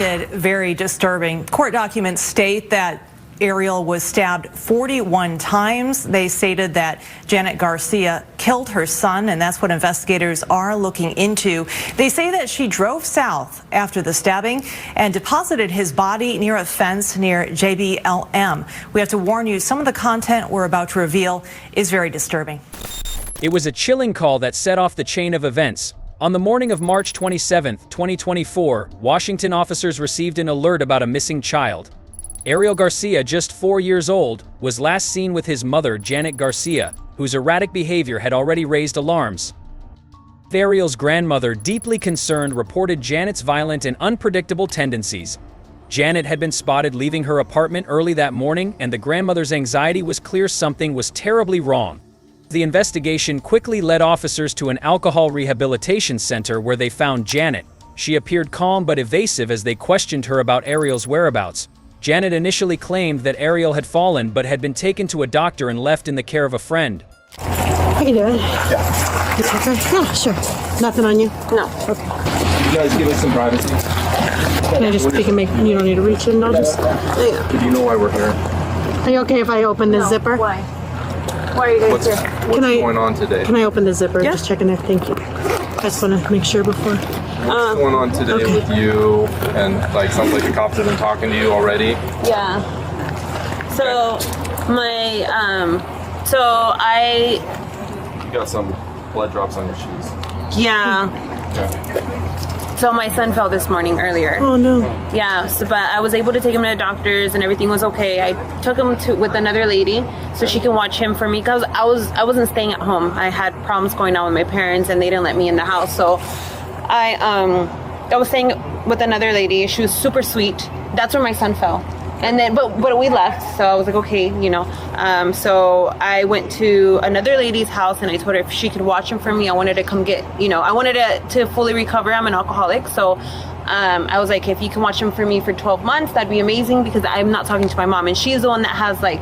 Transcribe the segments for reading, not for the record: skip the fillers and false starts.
Did. Very disturbing. Court documents state that Ariel was stabbed 41 times. They stated that Janet Garcia killed her son, and that's what investigators are looking into. They say that she drove south after the stabbing and deposited his body near a fence near JBLM. We have to warn you, some of the content we're about to reveal is very disturbing. It was a chilling call that set off the chain of events. On the morning of March 27, 2024, Washington officers received an alert about a missing child. Ariel Garcia, just 4 years old, was last seen with his mother, Janet Garcia, whose erratic behavior had already raised alarms. Ariel's grandmother, deeply concerned, reported Janet's violent and unpredictable tendencies. Janet had been spotted leaving her apartment early that morning, and the grandmother's anxiety was clear something was terribly wrong. The investigation quickly led officers to an alcohol rehabilitation center where they found Janet. She appeared calm but evasive as they questioned her about Ariel's whereabouts. Janet initially claimed that Ariel had fallen but had been taken to a doctor and left in the care of a friend. How you doing? Yeah. You okay? Yeah, sure. Nothing on you? No. Okay. You guys give us some privacy. Can I just speak and make, you don't need to reach in, I'll just... Yeah. Do you know why we're here? Are you okay if I open the zipper? Why? Why are you guys here? What's going on today? Can I open the zipper? Yeah. Just checking there. Thank you. I just want to make sure before. What's going on today with you? And like, sounds like the cops have been talking to you already. Yeah. So You got some blood drops on your shoes. Yeah. Okay. So my son fell this morning earlier. Oh no. Yeah. So, but I was able to take him to the doctors and everything was okay. I took him with another lady so she can watch him for me because I wasn't staying at home. I had problems going on with my parents and they didn't let me in the house. So I was staying with another lady. She was super sweet. That's where my son fell. And then, but we left, so I was like, okay, you know. So I went to another lady's house and I told her if she could watch him for me. I wanted to come get, you know, I wanted to fully recover. I'm an alcoholic, so I was like, if you can watch him for me for 12 months, that'd be amazing because I'm not talking to my mom, and she's the one that has like,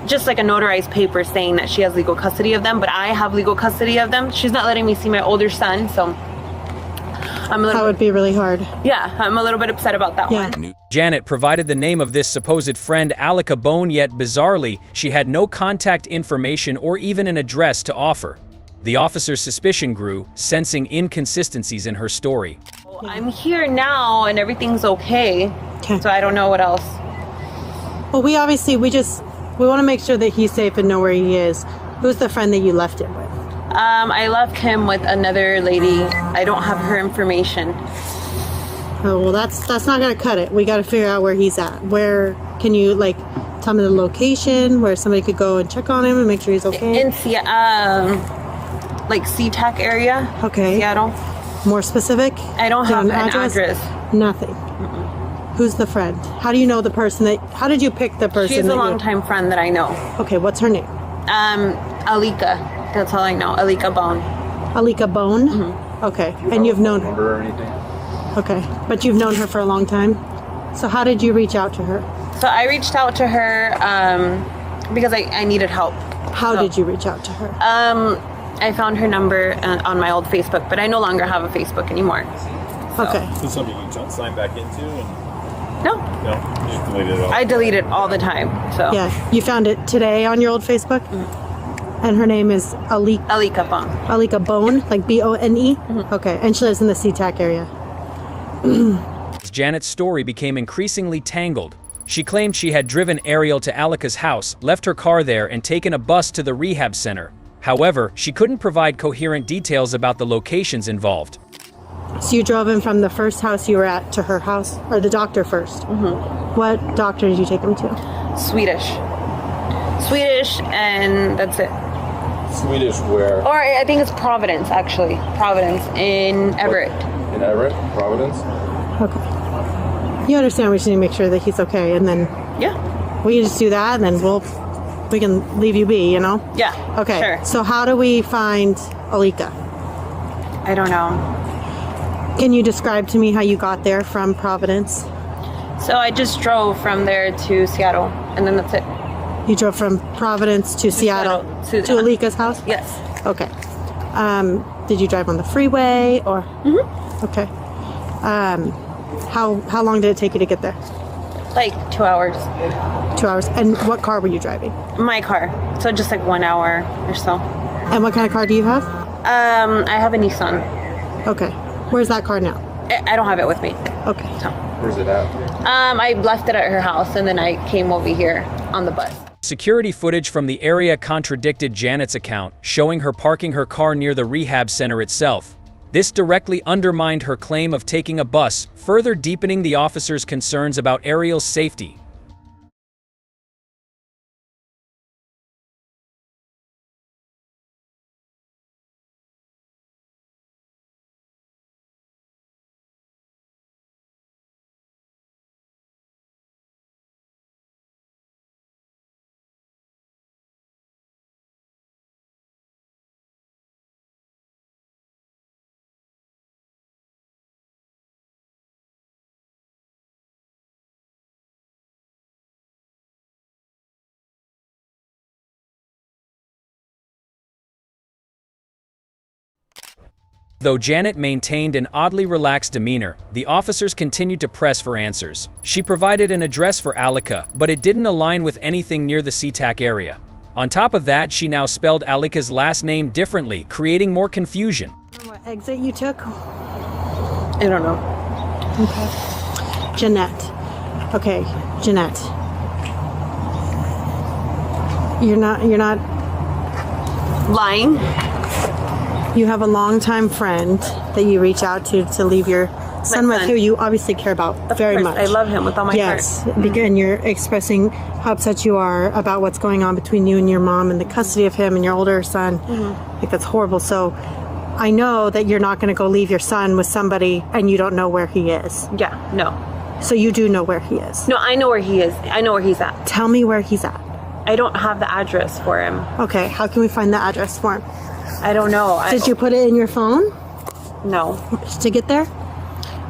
just like a notarized paper saying that she has legal custody of them, but I have legal custody of them. She's not letting me see my older son, so. That would be really hard. Yeah, I'm a little bit upset about that one. Janet provided the name of this supposed friend, Alika Bone, yet bizarrely, she had no contact information or even an address to offer. The officer's suspicion grew, sensing inconsistencies in her story. Well, I'm here now and everything's okay, so I don't know what else. Well, we want to make sure that he's safe and know where he is. Who's the friend that you left it with? I left him with another lady. I don't have her information. Oh, well, that's not gonna cut it. We got to figure out where he's at. Where can you like tell me the location where somebody could go and check on him and make sure he's okay? In like SeaTac area. Okay. Seattle. More specific? I don't have an address. Nothing. Who's the friend? How do you know the person how did you pick the person? She's a longtime friend that I know. Okay, what's her name? Alika. That's all I know. Alika Bone. Alika Bone? Mm-hmm. Okay. And you've known her? Or anything? Okay. But you've known her for a long time? So how did you reach out to her? So I reached out to her because I needed help. How did you reach out to her? I found her number on my old Facebook, but I no longer have a Facebook anymore. So. Okay. Is this something you sign back into? No. No? You just deleted it all? I delete it all the time. So. Yeah. You found it today on your old Facebook? Mm-hmm. And her name is Alika Bone. Alika Bone, like B-O-N-E? Mm-hmm. Okay, and she lives in the SeaTac area. Janet's story became increasingly tangled. She claimed she had driven Ariel to Alika's house, left her car there, and taken a bus to the rehab center. However, she couldn't provide coherent details about the locations involved. So you drove him from the first house you were at to her house, or the doctor first? Mm-hmm. What doctor did you take him to? Swedish, and that's it. Swedish where? Or I think it's Providence, actually. Providence in Everett. In Everett? Providence? Okay. You understand we should need to make sure that he's okay, and then... Yeah. We can just do that, and then we can leave you be, you know? Yeah, okay. Sure. So how do we find Alika? I don't know. Can you describe to me how you got there from Providence? So I just drove from there to Seattle, and then that's it. You drove from Providence to Seattle to Alika's house? Yes. Okay. Did you drive on the freeway or? Mm-hmm. Okay. How long did it take you to get there? Like 2 hours. 2 hours. And what car were you driving? My car. So just like 1 hour or so. And what kind of car do you have? I have a Nissan. Okay. Where's that car now? I don't have it with me. Okay. So. Where's it at? I left it at her house and then I came over here on the bus. Security footage from the area contradicted Janet's account, showing her parking her car near the rehab center itself. This directly undermined her claim of taking a bus, further deepening the officers' concerns about Ariel's safety. Though Janet maintained an oddly relaxed demeanor, the officers continued to press for answers. She provided an address for Alika, but it didn't align with anything near the SeaTac area. On top of that, she now spelled Alika's last name differently, creating more confusion. What exit you took? I don't know. Okay. Jeanette. Okay, Jeanette. You're not Lying? you have a longtime friend that you reach out to leave your son with, son. who you obviously care about Of very course, much. I love him with all my yes, heart. and you're expressing how upset you are about what's going on between you and your mom and the custody of him and your older son. Like, that's horrible. So I know that you're not going to go leave your son with somebody and you don't know where he is. Yeah, no. So you do know where he is. No, I know where he is. I know where he's at. Tell me where he's at. I don't have the address for him. Okay, how can we find the address for him? I don't know. Did you put it in your phone No. to get there?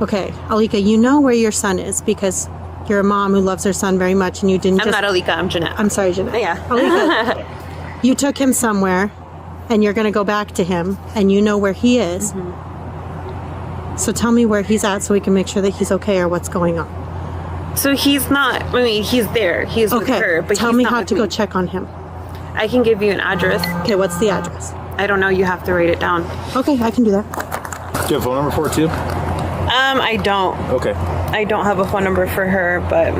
Okay, Alika, you know where your son is because you're a mom who loves her son very much, and you didn't I'm not Alika, I'm Jeanette. I'm sorry, Jeanette. Yeah. Alika, you took him somewhere, and you're going to go back to him, and you know where he is. So tell me where he's at so we can make sure that he's okay or what's going on. So he's not, I mean, he's there. He's with her, but tell he's me not how with to me. go check on him. I can give you an address. Okay, what's the address? I don't know. You have to write it down. Okay, I can do that. Do you have a phone number for it too? I don't. Okay. I don't have a phone number for her, but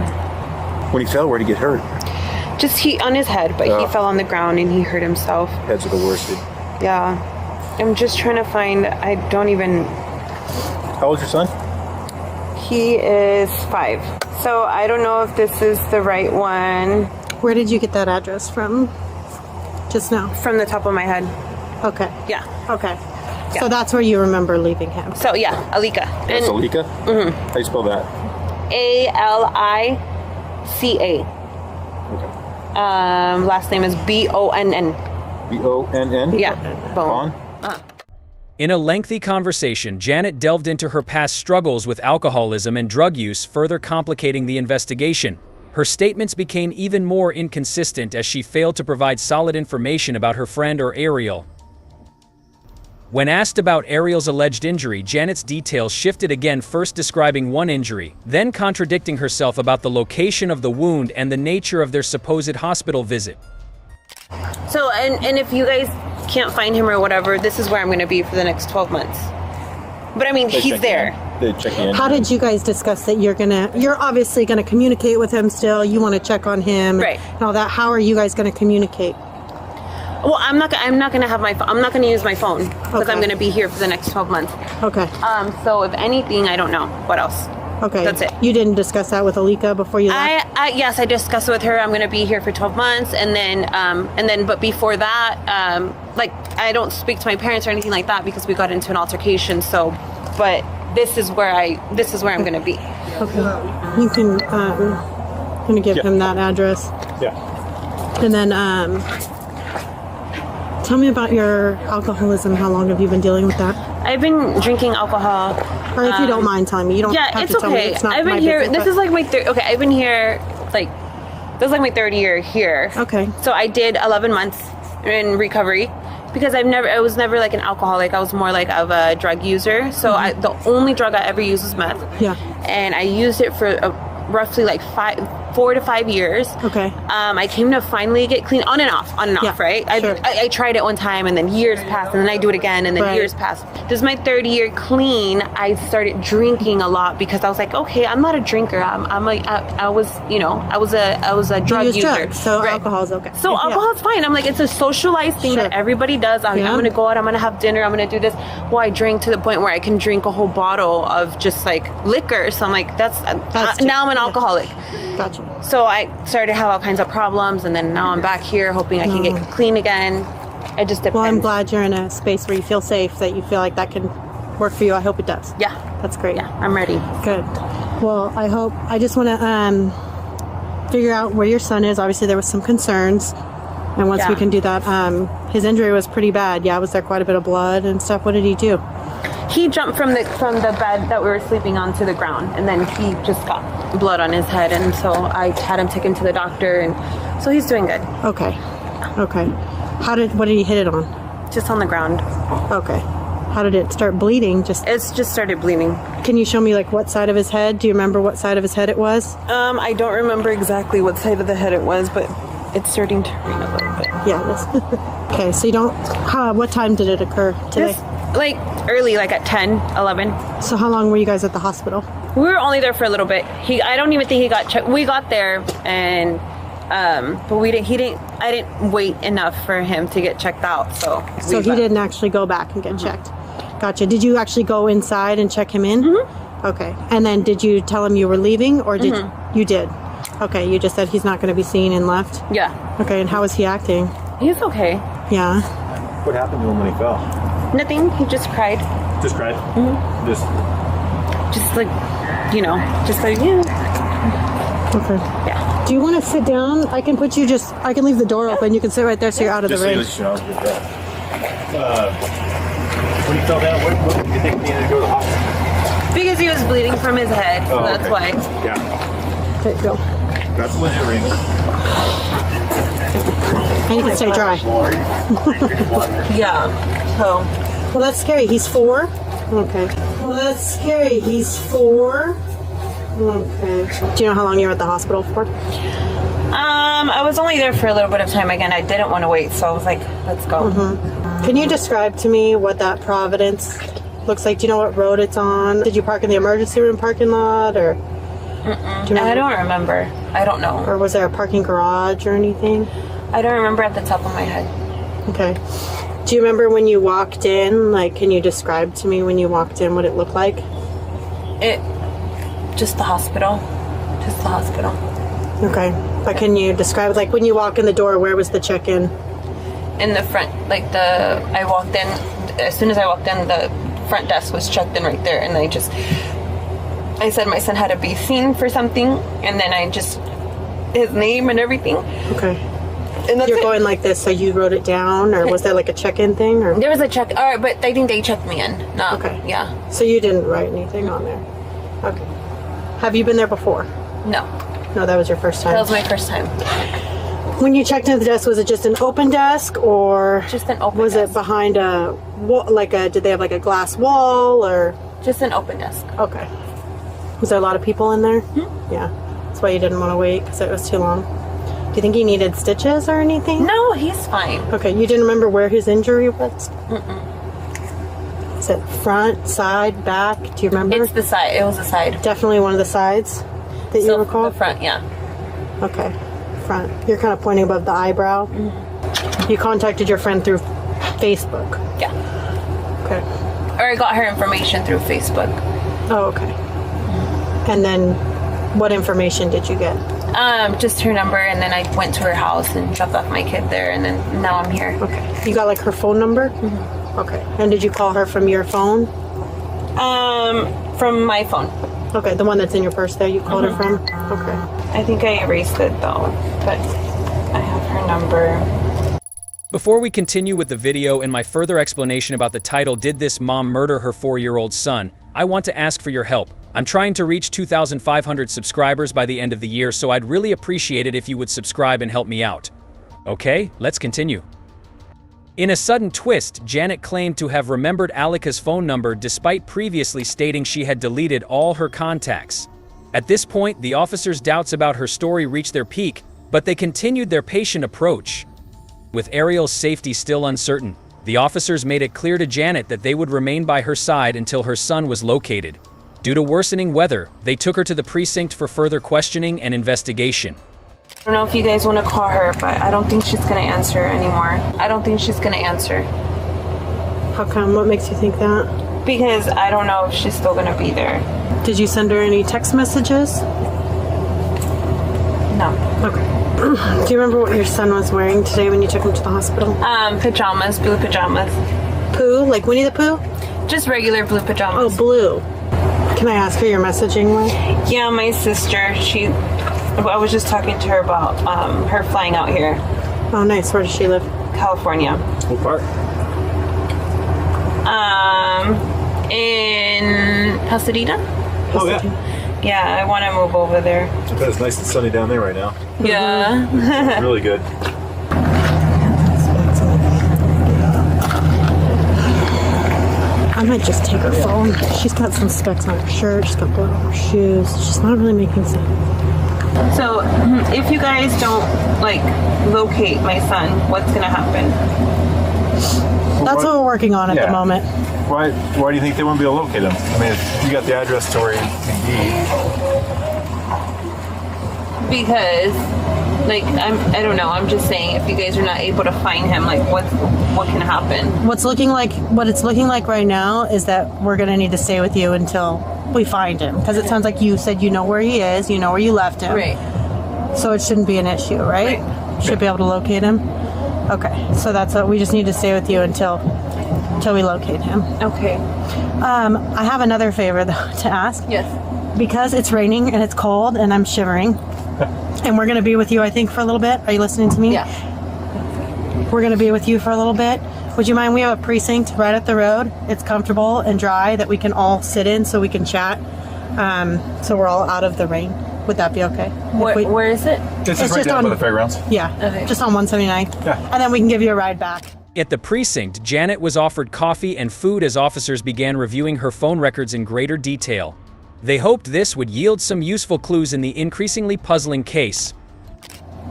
When he fell, where'd he get hurt? just he on his head, but he fell on the ground and he hurt himself. Heads are the worst, dude. Yeah. I'm just trying to find, I don't even, How old's your son? he is 5. So I don't know if this is the right one. Where did you get that address from? Just now. From the top of my head. Okay. Yeah. Okay. So that's where you remember leaving him. So yeah, Alika. That's And Alika? Mm-hmm. How do you spell that? Alica. Okay. Last name is Bonn. Bonn? Yeah. Bonn? In a lengthy conversation, Janet delved into her past struggles with alcoholism and drug use, further complicating the investigation. Her statements became even more inconsistent as she failed to provide solid information about her friend or Ariel. When asked about Ariel's alleged injury, Janet's details shifted again, first describing one injury, then contradicting herself about the location of the wound and the nature of their supposed hospital visit. So, and if you guys can't find him or whatever, this is where I'm going to be for the next 12 months. But I mean, he's there. They check in. How did you guys discuss that you're obviously gonna communicate with him still, you wanna check on him Right. and all that. How are you guys gonna communicate? Well, I'm not going to have my phone. I'm not going to use my phone because Okay. I'm going to be here for the next 12 months. Okay. So if anything, I don't know what else. Okay. That's it. You didn't discuss that with Alika before you left? Yes, I discussed it with her. I'm going to be here for 12 months, and then, but before that, like I don't speak to my parents or anything like that because we got into an altercation. So, but this is where I'm going to be. Okay. You can I'm gonna give him that address. Yeah. And then tell me about your alcoholism. How long have you been dealing with that? I've been drinking alcohol. Or if you don't mind telling me, you don't Yeah, have it's to tell me. okay. It's not I've been my here. business, This is like my third. Okay, I've been here like this is like my third year here. Okay. So I did 11 months in recovery because I was never like an alcoholic. I was more like of a drug user. So the only drug I ever used was meth. Yeah. And I used it for roughly like 4 to 5 years. Okay. I came to finally get clean on and off, Yeah, right? sure. I tried it one time and then years passed and then I do it again and then Right. years passed. This is my third year clean. I started drinking a lot because I was like, okay, I'm not a drinker. I was a drug You use user. drugs, so Right. alcohol's okay. So Yeah. alcohol's fine. I'm like, it's a socialized thing Sure. that everybody does. I'm Yeah. going to go out, I'm going to have dinner, I'm going to do this. Well, I drank to the point where I can drink a whole bottle of just like liquor. So I'm like, now I'm an alcoholic. Gotcha. So I started to have all kinds of problems, and then now I'm back here hoping I can get clean again. It just depends. Well, I'm glad you're in a space where you feel safe, that you feel like that can work for you. I hope it does. Yeah. That's great. Yeah, I'm ready. Good. Well, I just want to figure out where your son is. Obviously, there was some concerns. And once we Yeah. can do that, his injury was pretty bad. Yeah, was there quite a bit of blood and stuff? What did he do? He jumped from the bed that we were sleeping on to the ground, and then he just got blood on his head, and so I had him taken to the doctor, and so he's doing good. Okay. Okay. What did he hit it on? Just on the ground. Okay. How did it start bleeding? It's just started bleeding. Can you show me like what side of his head? Do you remember what side of his head it was? I don't remember exactly what side of the head it was, but it's starting to rain a little bit. Yeah, it is. Okay, so you don't. What time did it occur today? Just like early, like at 10, 11. So how long were you guys at the hospital? We were only there for a little bit. I don't even think he got checked. We got there and but I didn't wait enough for him to get checked out. So he didn't actually go back and get checked. Gotcha. Did you actually go inside and check him in? Okay. And then did you tell him you were leaving, or did you did? Okay, you just said he's not going to be seen and left? Yeah. Okay, and how is he acting? He's okay. Yeah. What happened to him when he fell? Nothing. He just cried. Just cried? Just Just like, just like, yeah. Okay. Yeah. Do you want to sit down? I can leave the door open. You can sit right there so you're out of the range. When he fell down, what did you think he needed to go to the hospital? Because he was bleeding from his head. So that's okay. why. Yeah. Okay, go. That's a legit reason. And you can stay dry. Yeah. So. Well, that's scary. He's 4? Okay. Well, that's scary. He's 4? Okay. Do you know how long you were at the hospital for? I was only there for a little bit of time. Again, I didn't want to wait, so I was like, let's go. Can you describe to me what that Providence looks like? Do you know what road it's on? Did you park in the emergency room parking lot, or? Do you remember? I don't remember. I don't know. Or was there a parking garage or anything? I don't remember at the top of my head. Okay. Do you remember when you walked in? Like, can you describe to me when you walked in what it looked like? Just the hospital. Just the hospital. Okay. But can you describe, like, when you walk in the door, where was the check-in? In the front, I walked in, as soon as I walked in, the front desk was checked in right there, and I said my son had to be seen for something, and then his name and everything. Okay. And that's You're it. going like this, so you wrote it down, or was there like a check-in thing? Or? There was a check, alright, but I think they checked me in. No, Okay. Yeah. So you didn't write anything on there? Okay. Have you been there before? No, No, that was your first time. that was my first time. When you checked into the desk, was it just an open desk, or Just an open was desk. it behind a wall? Did they have like a glass wall, or? Just an open desk. Okay. Was there a lot of people in there? Yeah. That's why you didn't want to wait, because it was too long. Do you think he needed stitches or anything? No, he's fine. Okay, you didn't remember where his injury was? Is it front, side, back? Do you remember? It's the side. It was the side. Definitely one of the sides that you recall? The front, yeah. Okay, front. You're kind of pointing above the eyebrow. You contacted your friend through Facebook. Yeah. Okay. Or I got her information through Facebook. Oh, okay. And then what information did you get? Just her number, and then I went to her house and dropped off my kid there, and then now I'm here. Okay. You got like her phone number? Okay. And did you call her from your phone? From my phone. Okay, the one that's in your purse there, you called her from? Okay. I think I erased it though, but I have her number. Before we continue with the video and my further explanation about the title, Did This Mom Murder Her 4-Year-Old Son?, I want to ask for your help. I'm trying to reach 2,500 subscribers by the end of the year, so I'd really appreciate it if you would subscribe and help me out. Okay, let's continue. In a sudden twist, Janet claimed to have remembered Alika's phone number despite previously stating she had deleted all her contacts. At this point, the officers' doubts about her story reached their peak, but they continued their patient approach. With Ariel's safety still uncertain, the officers made it clear to Janet that they would remain by her side until her son was located. Due to worsening weather, they took her to the precinct for further questioning and investigation. I don't know if you guys want to call her, but I don't think she's going to answer anymore. I don't think she's going to answer. How come? What makes you think that? Because I don't know if she's still going to be there. Did you send her any text messages? No. Okay. Do you remember what your son was wearing today when you took him to the hospital? Pajamas, blue pajamas. Pooh? Like Winnie the Pooh? Just regular blue pajamas. Oh, blue. Can I ask who you're messaging with? Yeah, my sister. I was just talking to her about her flying out here. Oh, nice. Where does she live? California. What part? In Pasadena. Oh, yeah. Yeah, I want to move over there. I bet it's nice and sunny down there right now. Yeah. It's really good. I might just take her phone. She's got some specks on her shirt. She's got blood on her shoes. She's not really making sense. So, if you guys don't locate my son, what's gonna happen? That's what we're working on at the moment. Why do you think they wouldn't be able to locate him? I mean, if you got the address to where he'd be. Because, I don't know. I'm just saying, if you guys are not able to find him, what can happen? What it's looking like right now is that we're going to need to stay with you until we find him. Because it sounds like you said you know where he is, you know where you left him. Right. So it shouldn't be an issue, right? Should be able to locate him. Okay, so that's what we just need to stay with you until we locate him. Okay. I have another favor though to ask. Yes. Because it's raining and it's cold and I'm shivering, and we're going to be with you, I think, for a little bit. Are you listening to me? Yeah. We're going to be with you for a little bit. Would you mind? We have a precinct right up the road. It's comfortable and dry that we can all sit in so we can chat. So we're all out of the rain. Would that be okay? Where is it? It's just right down by the fairgrounds. Yeah, Okay. just on 179. Yeah. And then we can give you a ride back. At the precinct, Janet was offered coffee and food as officers began reviewing her phone records in greater detail. They hoped this would yield some useful clues in the increasingly puzzling case.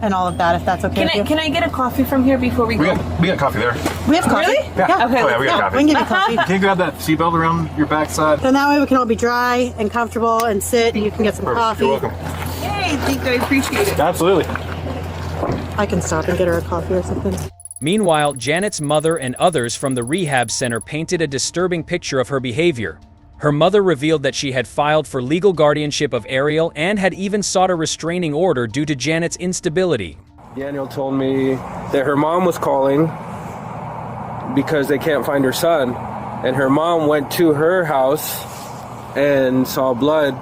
And all of that, if that's okay with you. Can I get a coffee from here before we go? We got coffee there. We have coffee. Really? Yeah. Okay. Oh, yeah, we got coffee. We can give you coffee. Can you grab that seatbelt around your backside? And that way we can all be dry and comfortable and sit and you can get some coffee. You're welcome. Hey, thank you. I appreciate it. Absolutely. I can stop and get her a coffee or something. Meanwhile, Janet's mother and others from the rehab center painted a disturbing picture of her behavior. Her mother revealed that she had filed for legal guardianship of Ariel and had even sought a restraining order due to Janet's instability. Daniel told me that her mom was calling because they can't find her son, and her mom went to her house and saw blood.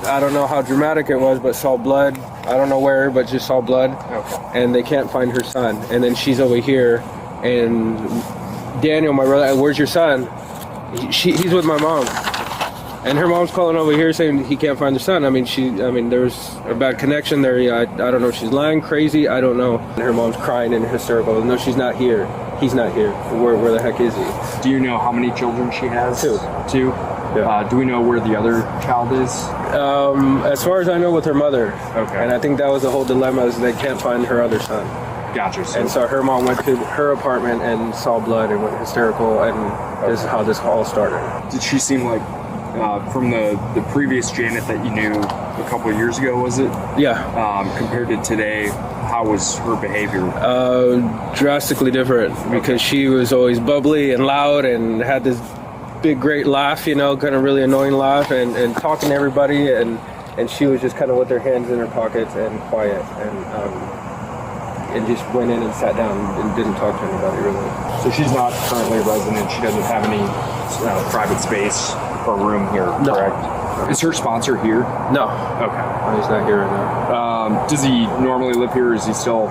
I don't know how dramatic it was, but saw blood. I don't know where, but just saw blood. Okay. And they can't find her son. And then she's over here, and Daniel, my brother, where's your son? He's with my mom. And her mom's calling over here saying he can't find her son. I mean, there was a bad connection there. Yeah, I don't know if she's lying, crazy, I don't know. And her mom's crying and hysterical. No, she's not here. He's not here. Where the heck is he? Do you know how many children she has? Two. Yeah. Do we know where the other child is? As far as I know, with her mother. Okay. And I think that was the whole dilemma, is they can't find her other son. Gotcha. And so her mom went to her apartment and saw blood and went hysterical, and this is how this all started. Did she seem like, from the previous Janet that you knew a couple of years ago, was it? Yeah. Compared to today, how was her behavior? Drastically different, because she was always bubbly and loud and had this big great laugh, kind of really annoying laugh, and talking to everybody, and she was just kind of with her hands in her pockets and quiet, and just went in and sat down and didn't talk to anybody really. So she's not currently a resident. She doesn't have any private space or room here, correct? Is her sponsor here? No. Okay. He's not here right now. Does he normally live here, or is he still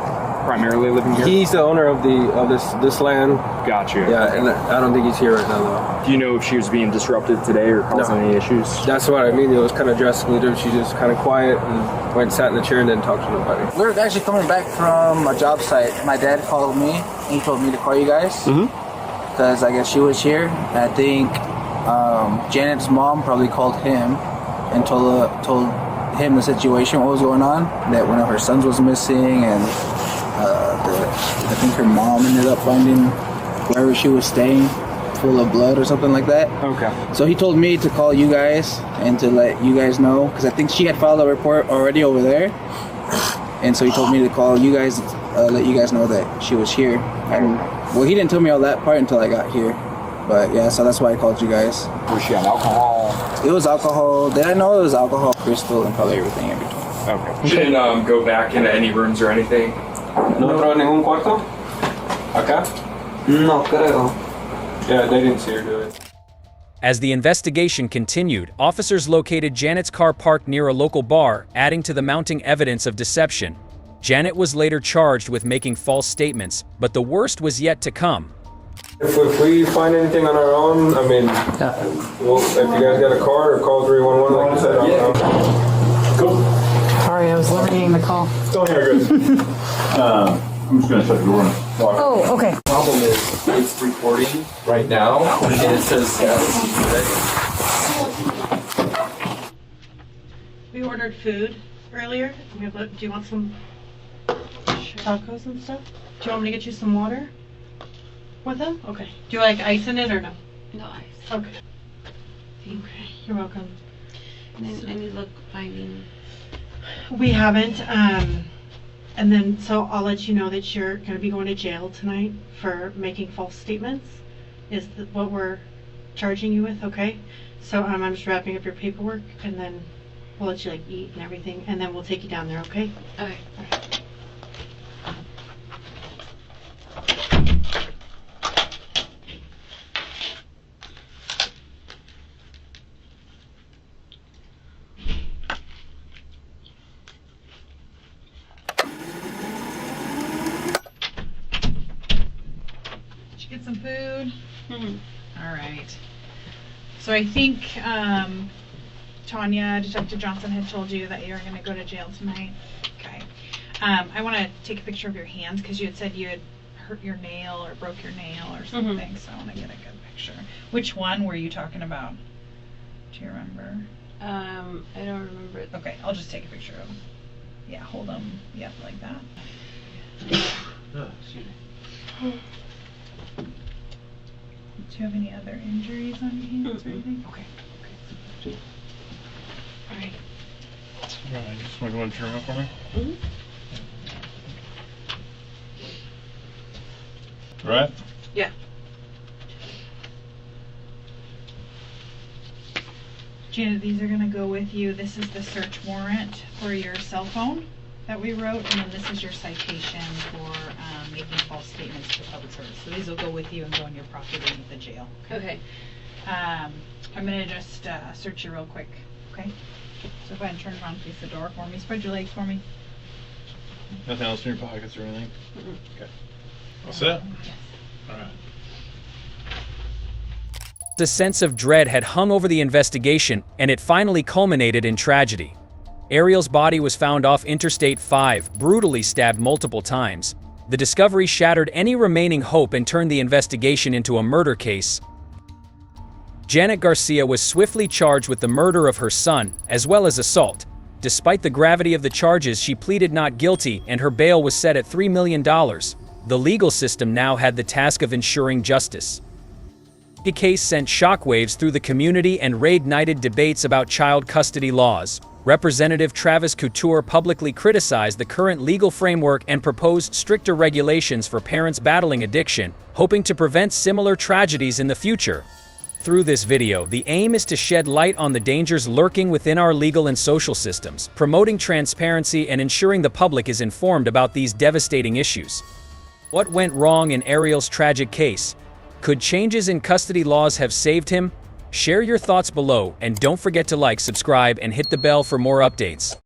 primarily living here? He's the owner of this land. Gotcha. Yeah, and I don't think he's here right now though. Do you know if she was being disruptive today or causing any issues? That's what I mean. It was kind of drastically different. She just kind of quiet and sat in the chair and didn't talk to nobody. We were actually coming back from a job site. My dad called me he told me to call you guys because I guess she was here. I think Janet's mom probably called him and told him the situation, what was going on, that one of her sons was missing, and I think her mom ended up finding wherever she was staying full of blood or something like that. Okay. So he told me to call you guys and to let you guys know, because I think she had filed a report already over there, and so he told me to call you guys, let you guys know that she was here. And well, he didn't tell me all that part until I got here, but yeah, so that's why I called you guys. Was she on alcohol? It was alcohol. Did I know it was alcohol, crystal, and probably everything in between. Okay. She didn't go back into any rooms or anything? No entró en ningún cuarto? Acá? No creo. Yeah, they didn't see her do it. As the investigation continued, officers located Janet's car parked near a local bar, adding to the mounting evidence of deception. Janet was later charged with making false statements, but the worst was yet to come. If we find anything on our own, I mean, well, if you guys got a card or call 311, like you said, Cool. Sorry, I was limiting the call. Still here, good. I'm just gonna shut the door and walk. Oh, okay. The problem is it's recording right now, and it says We ordered food earlier. Do you want some tacos and stuff? Do you want me to get you some water with them? Okay. Do you like ice in it or no? No ice. Okay. Thank you. Okay, you're welcome. And any luck finding? We haven't. And then, so I'll let you know that you're going to be going to jail tonight for making false statements. Is what we're charging you with, okay? So I'm just wrapping up your paperwork, and then we'll let you like eat and everything, and then we'll take you down there, okay? Okay. All right. Get some food. Mm-hmm. All right. So I think Tanya, Detective Johnson, had told you that you're going to go to jail tonight. Okay. I want to take a picture of your hands because you had said you had hurt your nail or broke your nail or something. So I want to get a good picture. Which one were you talking about? Do you remember? I don't remember it. Okay, I'll just take a picture of them. Yeah, hold them. Yep, like that. Oh, excuse me. Do you have any other injuries on your hands or anything? Okay. All right. Right, just want to go and turn around for me? Right? Yeah. Janet, these are going to go with you. This is the search warrant for your cell phone that we wrote, and then this is your citation for making false statements to public service. So these will go with you and go in your property at the jail. Okay. I'm going to just search you real quick, okay? So go ahead and turn around and face the door for me. Spread your legs for me. Nothing else in your pockets or anything? Okay. All set? All right. The sense of dread had hung over the investigation, and it finally culminated in tragedy. Ariel's body was found off Interstate 5, brutally stabbed multiple times. The discovery shattered any remaining hope and turned the investigation into a murder case. Janet Garcia was swiftly charged with the murder of her son, as well as assault. Despite the gravity of the charges, she pleaded not guilty, and her bail was set at $3 million. The legal system now had the task of ensuring justice. The case sent shockwaves through the community and reignited debates about child custody laws. Representative Travis Couture publicly criticized the current legal framework and proposed stricter regulations for parents battling addiction, hoping to prevent similar tragedies in the future. Through this video, the aim is to shed light on the dangers lurking within our legal and social systems, promoting transparency and ensuring the public is informed about these devastating issues. What went wrong in Ariel's tragic case? Could changes in custody laws have saved him? Share your thoughts below, and don't forget to like, subscribe, and hit the bell for more updates.